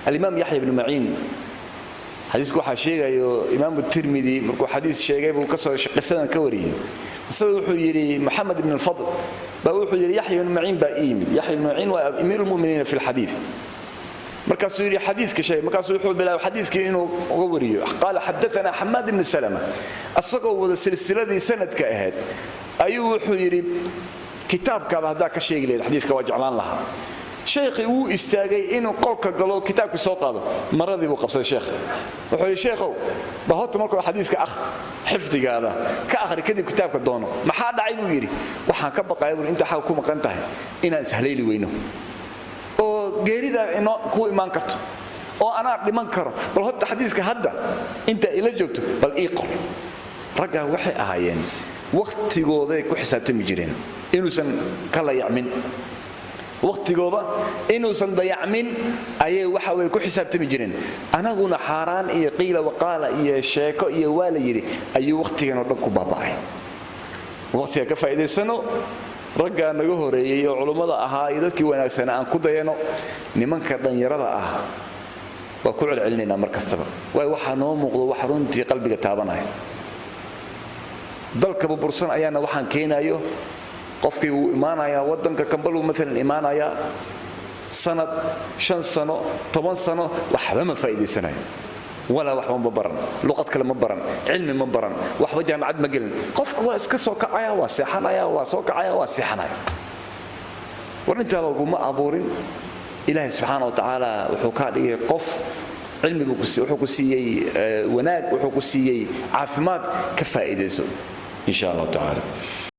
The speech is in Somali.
الإمام يحيى بن معين حديث كو حشيغايو إمام الترمذي مركو حديث شيغاي بو كسو قصه كوريه سو وحو يري محمد بن الفضل با وحو يري يحيى بن معين بايم يحيى بن معين وامير المؤمنين في الحديث مركز يري حديث كشيء مركز وحو بلا حديث كانه غوريو قال حدثنا حماد بن سلمة السقو والسلسله دي سند كاهد ايو وحو يري كتاب كذا كشيء لي الحديث كواجعلان لها شيخي هو استاغي انه قولك قالو كتابك سو قادو مرضي بو قبسay sheekh wuxuu yiri sheekhow bahot markuu xadiiska xifdigaada ka akhri kadib kitaabka doono maxaa dhacay buu yiri waxaan ka baqay inta xaq ku maqan tahay inaan sahleeli weyno oo geerida ino ku iman karto oo ana dhiman karo bal hada xadiiska hadda inta ila joogto bal ii qor raga waxay ahaayeen waqtigooda ku xisaabtami jireen inuusan kala yacmin waqtigooda inuusan dayacmin ayay waxa way ku xisaabtami jireen anaguna xaraan iyo qiila waqala iyo sheeko iyo wala yiri ayuu waqtigan oo dhan ku baaba'ay waqtiga ka faa'iideysano ragga naga horeeyay oo culimada ahaa iyo dadkii wanaagsan aan ku dayano nimanka dhalinyarada ah waa ku celcelinayna markastaba way waxa noo muuqdo wax runtii qalbiga taabanaya dalka burbursan ayaana waxaan keenayo qofkii uu imaanaya wadanka kambalu مثلا imaanaya sanad 5 sano 10 sano waxba ma faa'iideysanayo wala waxba ma baran luqad kale ma baran cilmi ma baran waxba jaamacad ma gelin qofku waa iska soo kacaya waa seexanaya waa soo kacaya waa seexanaya warinta lagu ma abuurin ilaahay subhanahu wa ta'ala wuxuu ka dhigay qof cilmi buu wuxuu ku siiyay wanaag wuxuu ku siiyay caafimaad ka faa'iideyso insha Allah ta'ala